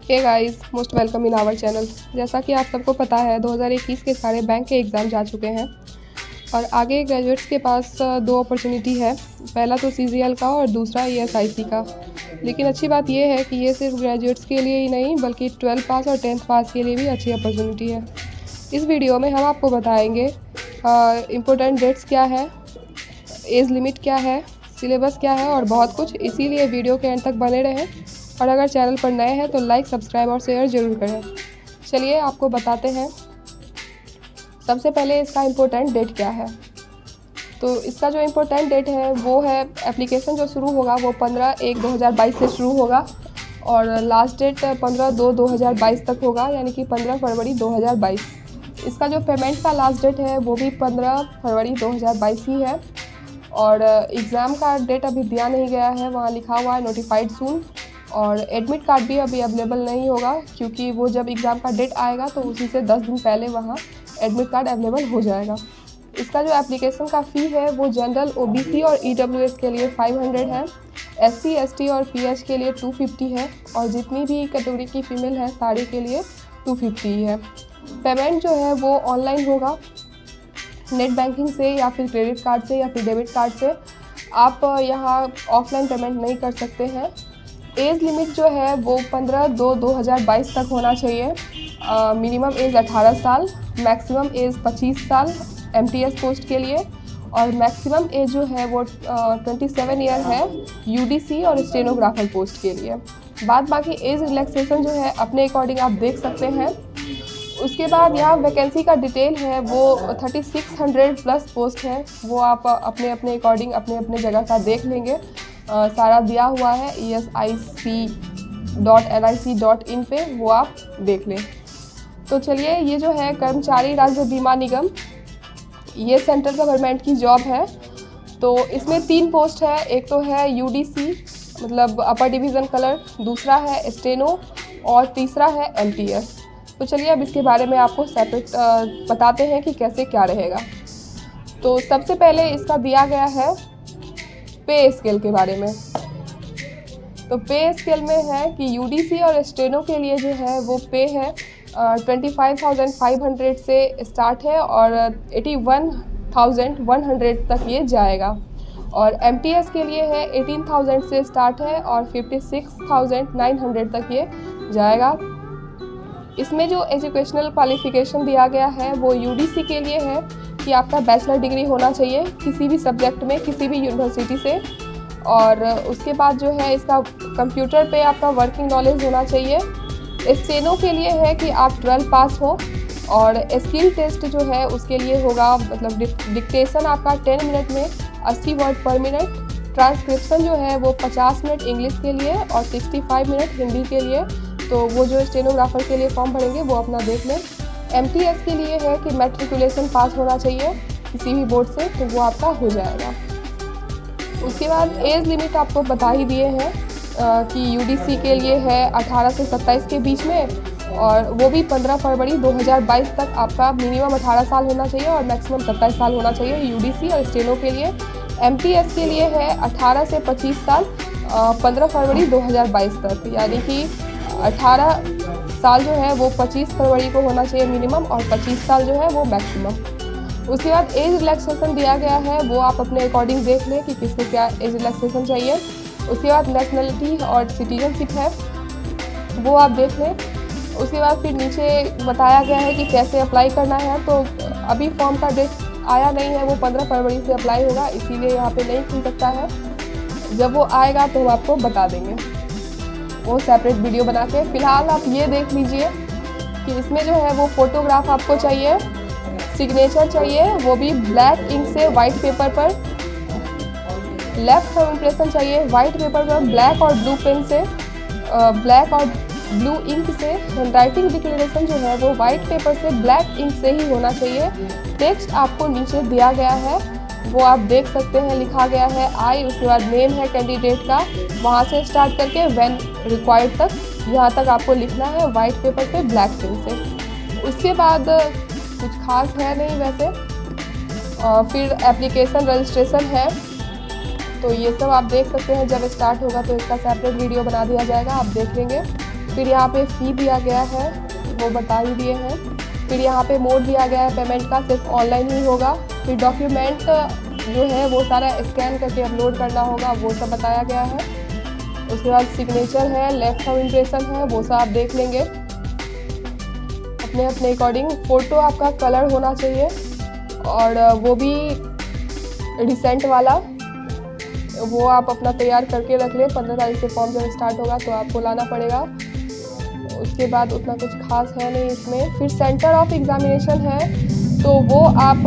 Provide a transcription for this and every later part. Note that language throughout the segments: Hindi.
Hey guys, most welcome in our channel. जैसा कि आप सबको पता है 2021 के सारे बैंक के एग्ज़ाम जा चुके हैं और आगे ग्रेजुएट्स के पास दो अपॉर्चुनिटी है। पहला तो सीजीएल का और दूसरा ईएसआईसी का। लेकिन अच्छी बात यह है कि ये सिर्फ ग्रेजुएट्स के लिए ही नहीं बल्कि 12th पास और 10th पास के लिए भी अच्छी अपॉर्चुनिटी है। इस वीडियो में हम आपको बताएंगे इम्पोर्टेंट डेट्स क्या है, एज लिमिट क्या है, सिलेबस क्या है और बहुत कुछ। इसीलिए वीडियो के एंड तक बने रहें और अगर चैनल पर नए हैं तो लाइक, सब्सक्राइब और शेयर ज़रूर करें। चलिए आपको बताते हैं। सबसे पहले इसका इम्पोर्टेंट डेट क्या है। तो इसका जो इम्पोर्टेंट डेट है वो है, एप्लीकेशन जो शुरू होगा वो 15/1/2022 से शुरू होगा और लास्ट डेट 15/2/2022 तक होगा, यानी कि 15 फरवरी 2022। इसका जो पेमेंट का लास्ट डेट है वो भी 15 फरवरी 2022 ही है और एग्ज़ाम का डेट अभी दिया नहीं गया है, वहाँ लिखा हुआ है नोटिफाइड सून। और एडमिट कार्ड भी अभी अवेलेबल नहीं होगा क्योंकि वो जब एग्ज़ाम का डेट आएगा तो उसी से 10 दिन पहले वहाँ एडमिट कार्ड अवेलेबल हो जाएगा। इसका जो एप्लीकेशन का फ़ी है वो जनरल, ओबीसी और ईडब्ल्यूएस के लिए 500 है, एससी, एसटी और पीएच के लिए 250 है और जितनी भी कैटेगरी की फ़ीमेल है सारी के लिए 250 ही है। पेमेंट जो है वो ऑनलाइन होगा, नेट बैंकिंग से या फिर क्रेडिट कार्ड से या फिर डेबिट कार्ड से। आप यहाँ ऑफलाइन पेमेंट नहीं कर सकते हैं। एज लिमिट जो है वो 15/2/2022 तक होना चाहिए। मिनिमम एज 18 साल, मैक्सिमम एज 25 साल एमटीएस पोस्ट के लिए और मैक्सिमम एज जो है वो 27 ईयर है यूडीसी और स्टेनोग्राफर पोस्ट के लिए। बाद बाकी एज रिलैक्सेशन जो है अपने अकॉर्डिंग आप देख सकते हैं। उसके बाद यहाँ वैकेंसी का डिटेल है वो 3600 प्लस पोस्ट है, वो आप अपने अपने अकॉर्डिंग अपने अपने जगह का देख लेंगे। सारा दिया हुआ है esic.nic.in पे, वो आप देख लें। तो चलिए, ये जो है कर्मचारी राज्य बीमा निगम, ये सेंट्रल गवर्नमेंट की जॉब है। तो इसमें 3 पोस्ट है, एक तो है यूडीसी मतलब अपर डिवीज़न क्लर्क, दूसरा है स्टेनो और तीसरा है एमटीएस। तो चलिए अब इसके बारे में आपको सेपरेट बताते हैं कि कैसे क्या रहेगा। तो सबसे पहले इसका दिया गया है पे स्केल के बारे में। तो पे स्केल में है कि यूडीसी और स्टेनो के लिए जो है वो पे है 25,500 से स्टार्ट है और 81,100 तक ये जाएगा। और एमटीएस के लिए है 18,000 से स्टार्ट है और 56,900 तक ये जाएगा। इसमें जो एजुकेशनल क्वालिफ़िकेशन दिया गया है वो यूडीसी के लिए है कि आपका बैचलर डिग्री होना चाहिए किसी भी सब्जेक्ट में, किसी भी यूनिवर्सिटी से। और उसके बाद जो है इसका कंप्यूटर पे आपका वर्किंग नॉलेज होना चाहिए। स्टेनो के लिए है कि आप 12 पास हो और स्किल टेस्ट जो है उसके लिए होगा, मतलब डिक्टेशन आपका 10 मिनट में 80 वर्ड पर मिनट। ट्रांसक्रिप्शन जो है वो 50 मिनट इंग्लिश के लिए और 65 मिनट हिंदी के लिए। तो वो जो स्टेनोग्राफर के लिए फॉर्म भरेंगे वो अपना देख लें। एमटीएस के लिए है कि मैट्रिकुलेशन पास होना चाहिए किसी भी बोर्ड से, तो वो आपका हो जाएगा। उसके बाद एज लिमिट आपको बता ही दिए हैं कि यूडीसी के लिए है 18 से 27 के बीच में और वो भी 15 फरवरी 2022 तक आपका मिनिमम 18 साल होना चाहिए और मैक्सिमम 27 साल होना चाहिए यूडीसी और स्टेनो के लिए। एमटीएस के लिए है 18 से 25 साल 15 फरवरी 2022 तक, यानी कि 18 साल जो है वो 25 फरवरी को होना चाहिए मिनिमम और 25 साल जो है वो मैक्सिमम। उसके बाद एज रिलैक्सेशन दिया गया है, वो आप अपने अकॉर्डिंग देख लें कि किसको क्या एज रिलैक्सेशन चाहिए। उसके बाद नेशनलिटी और सिटीजनशिप है, वो आप देख लें। उसके बाद फिर नीचे बताया गया है कि कैसे अप्लाई करना है। तो अभी फॉर्म का डेट आया नहीं है, वो 15 फरवरी से अप्लाई होगा, इसीलिए यहाँ पे नहीं खुल सकता है। जब वो आएगा तो हम आपको बता देंगे वो सेपरेट वीडियो बना के। फ़िलहाल आप ये देख लीजिए कि इसमें जो है वो फ़ोटोग्राफ आपको चाहिए, सिग्नेचर चाहिए, वो भी ब्लैक इंक से वाइट पेपर पर। लेफ्ट थंब इम्प्रेशन चाहिए वाइट पेपर पर ब्लैक और ब्लू पेन से, ब्लैक और ब्लू इंक से। हैंडराइटिंग डिक्लेरेशन जो है वो वाइट पेपर से ब्लैक इंक से ही होना चाहिए। टेक्स्ट आपको नीचे दिया गया है, वो आप देख सकते हैं, लिखा गया है आई, उसके बाद नेम है कैंडिडेट का, वहाँ से स्टार्ट करके व्हेन रिक्वायर्ड तक, यहाँ तक आपको लिखना है वाइट पेपर पे ब्लैक पेन से। उसके बाद कुछ खास है नहीं वैसे। फिर एप्लीकेशन रजिस्ट्रेशन है, तो ये सब आप देख सकते हैं। जब स्टार्ट होगा तो इसका सेपरेट वीडियो बना दिया जाएगा, आप देख लेंगे। फिर यहाँ पे फ़ी दिया गया है, वो बता ही दिए हैं। फिर यहाँ पे मोड दिया गया है पेमेंट का, सिर्फ ऑनलाइन ही होगा। फिर डॉक्यूमेंट जो है वो सारा स्कैन करके अपलोड करना होगा, वो सब बताया गया है। उसके बाद सिग्नेचर है, लेफ्ट थंब इम्प्रेशन है, वो सब आप देख लेंगे अपने अपने अकॉर्डिंग। फ़ोटो आपका कलर होना चाहिए और वो भी रिसेंट वाला, वो आप अपना तैयार करके रख लें। 15 तारीख से फॉर्म जब स्टार्ट होगा तो आपको लाना पड़ेगा। उसके बाद उतना कुछ खास है नहीं इसमें। फिर सेंटर ऑफ एग्ज़ामिनेशन है, तो वो आप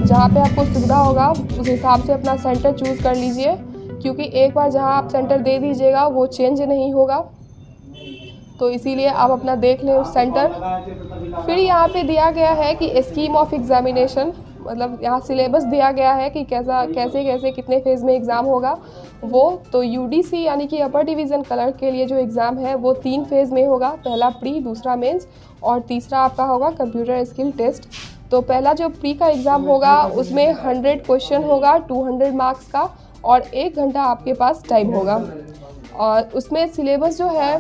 जहाँ पे आपको सुविधा होगा उस हिसाब से अपना सेंटर चूज़ कर लीजिए, क्योंकि एक बार जहाँ आप सेंटर दे दीजिएगा वो चेंज नहीं होगा, तो इसीलिए आप अपना देख लें उस सेंटर। फिर यहाँ पे दिया गया है कि स्कीम ऑफ एग्ज़ामिनेशन, मतलब यहाँ सिलेबस दिया गया है कि कैसे कितने फेज़ में एग्ज़ाम होगा वो। तो यूडीसी यानी कि अपर डिवीज़न क्लर्क के लिए जो एग्ज़ाम है वो 3 फेज़ में होगा, पहला प्री, दूसरा मेंस और तीसरा आपका होगा कंप्यूटर स्किल टेस्ट। तो पहला जो प्री का एग्ज़ाम होगा उसमें 100 क्वेश्चन होगा 200 मार्क्स का और 1 घंटा आपके पास टाइम होगा। और उसमें सिलेबस जो है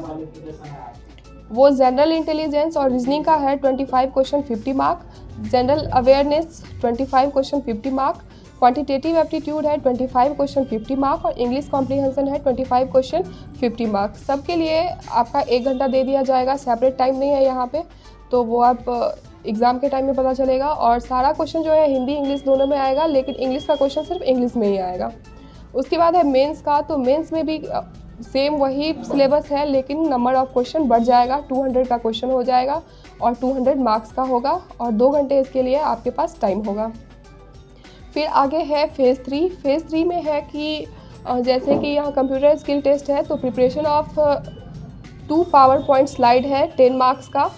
वो जनरल इंटेलिजेंस और रीजनिंग का है 25 question 50 mark, general awareness 25 question 50 mark, quantitative aptitude है 25 क्वेश्चन 50 मार्क और इंग्लिश कॉम्प्रिहेंशन है 25 क्वेश्चन 50 मार्क। सबके लिए आपका 1 घंटा दे दिया जाएगा, सेपरेट टाइम नहीं है यहाँ पे, तो वो आप एग्ज़ाम के टाइम में पता चलेगा। और सारा क्वेश्चन जो है हिंदी इंग्लिश दोनों में आएगा, लेकिन इंग्लिश का क्वेश्चन सिर्फ इंग्लिश में ही आएगा। उसके बाद है मेंस का, तो मेंस में भी सेम वही सिलेबस है, लेकिन नंबर ऑफ़ क्वेश्चन बढ़ जाएगा, 200 का क्वेश्चन हो जाएगा और 200 मार्क्स का होगा और 2 घंटे इसके लिए आपके पास टाइम होगा। फिर आगे है फेज़ 3। फेज़ 3 में है कि जैसे कि यहाँ कंप्यूटर स्किल टेस्ट है, तो preparation of 2 power point slide है 10 मार्क्स का,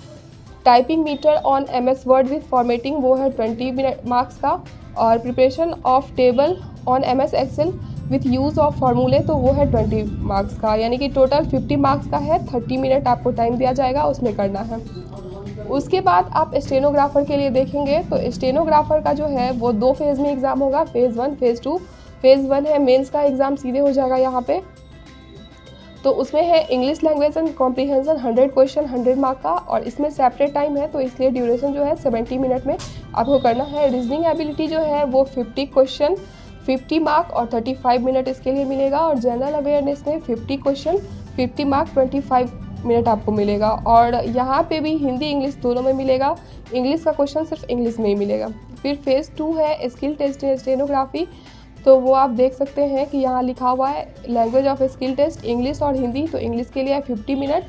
typing matter on MS word with formatting वो है 20 मार्क्स का, और preparation of table on MS excel with use of फार्मूले तो वो है 20 मार्क्स का, यानी कि टोटल 50 मार्क्स का है। 30 मिनट आपको टाइम दिया जाएगा, उसमें करना है। उसके बाद आप स्टेनोग्राफ़र के लिए देखेंगे, तो स्टेनोग्राफ़र का जो है वो 2 फेज़ में एग्ज़ाम होगा, फेज़ 1 फेज़ 2। फेज़ 1 है मेंस का एग्ज़ाम सीधे हो जाएगा यहाँ पे, तो उसमें है English language and comprehension 100 question 100 mark का, और इसमें सेपरेट टाइम है, तो इसलिए ड्यूरेशन जो है 70 मिनट में आपको करना है। रीजनिंग एबिलिटी जो है वो 50 क्वेश्चन 50 मार्क और 35 मिनट इसके लिए मिलेगा, और जनरल अवेयरनेस में 50 क्वेश्चन 50 मार्क 25 मिनट आपको मिलेगा। और यहाँ पे भी हिंदी इंग्लिश दोनों में मिलेगा, इंग्लिश का क्वेश्चन सिर्फ इंग्लिश में ही मिलेगा। फिर फेज़ 2 है स्किल टेस्ट स्टेनोग्राफी, तो वो आप देख सकते हैं कि यहाँ लिखा हुआ है language of skill test English और हिंदी, तो इंग्लिश के लिए है 50 मिनट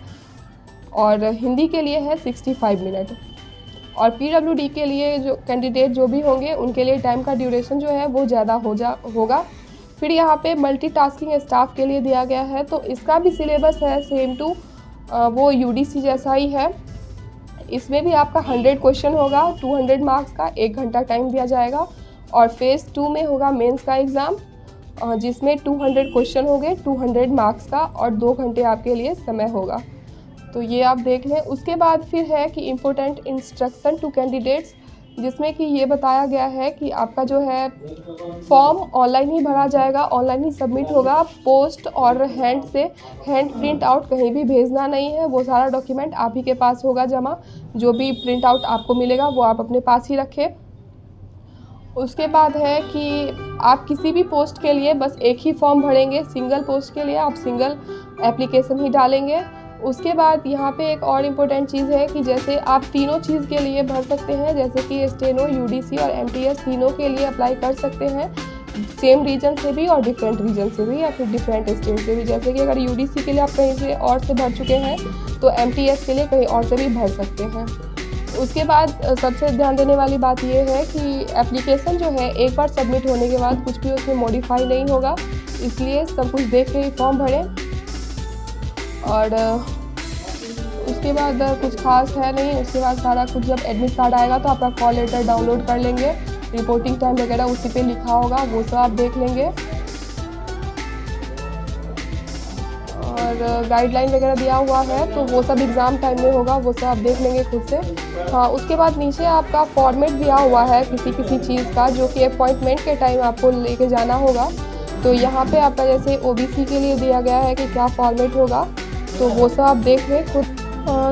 और हिंदी के लिए है 65 मिनट। और PWD के लिए जो कैंडिडेट जो भी होंगे उनके लिए टाइम का ड्यूरेशन जो है वो ज़्यादा होगा। फिर यहाँ पे मल्टीटास्किंग स्टाफ के लिए दिया गया है, तो इसका भी सिलेबस है सेम टू वो UDC जैसा ही है। इसमें भी आपका 100 क्वेश्चन होगा 200 मार्क्स का, 1 घंटा टाइम दिया जाएगा। और फेज़ 2 में होगा मेंस का एग्ज़ाम, जिसमें 200 क्वेश्चन होंगे 200 मार्क्स का और 2 घंटे आपके लिए समय होगा, तो ये आप देख लें। उसके बाद फिर है कि इम्पोर्टेंट इंस्ट्रक्शन टू कैंडिडेट्स, जिसमें कि ये बताया गया है कि आपका जो है फॉर्म ऑनलाइन ही भरा जाएगा, ऑनलाइन ही सबमिट होगा, पोस्ट और हैंड प्रिंट आउट कहीं भी भेजना नहीं है। वो सारा डॉक्यूमेंट आप ही के पास होगा जमा, जो भी प्रिंट आउट आपको मिलेगा वो आप अपने पास ही रखें। उसके बाद है कि आप किसी भी पोस्ट के लिए बस एक ही फॉर्म भरेंगे, सिंगल पोस्ट के लिए आप सिंगल एप्लीकेशन ही डालेंगे। उसके बाद यहाँ पे एक और इम्पोर्टेंट चीज़ है कि जैसे आप तीनों चीज़ के लिए भर सकते हैं, जैसे कि स्टेनो, UDC और MTS तीनों के लिए अप्लाई कर सकते हैं, सेम रीजन से भी और डिफरेंट रीजन से भी या फिर डिफरेंट स्टेट से भी। जैसे कि अगर UDC के लिए आप कहीं से और से भर चुके हैं तो MTS के लिए कहीं और से भी भर सकते हैं। उसके बाद सबसे ध्यान देने वाली बात ये है कि एप्लीकेशन जो है एक बार सबमिट होने के बाद कुछ भी उसमें मॉडिफाई नहीं होगा, इसलिए सब कुछ देख के ही फॉर्म भरें। और उसके बाद कुछ खास है नहीं। उसके बाद सारा कुछ जब एडमिट कार्ड आएगा तो आपका कॉल लेटर डाउनलोड कर लेंगे, रिपोर्टिंग टाइम वगैरह उसी पे लिखा होगा, वो सब आप देख लेंगे। और गाइडलाइन वगैरह दिया हुआ है तो वो सब एग्ज़ाम टाइम में होगा, वो सब आप देख लेंगे खुद से। हाँ, उसके बाद नीचे आपका फॉर्मेट दिया हुआ है किसी चीज़ का, जो कि अपॉइंटमेंट के टाइम आपको लेके जाना होगा। तो यहाँ पे आपका जैसे OBC के लिए दिया गया है कि क्या फॉर्मेट होगा, तो वो सब आप देख लें खुद।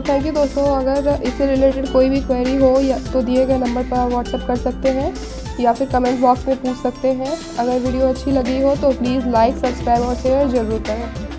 थैंक यू दोस्तों। अगर इससे रिलेटेड कोई भी क्वेरी हो या तो दिए गए नंबर पर व्हाट्सएप कर सकते हैं या फिर कमेंट बॉक्स में पूछ सकते हैं। अगर वीडियो अच्छी लगी हो तो प्लीज़ लाइक, सब्सक्राइब और शेयर ज़रूर करें।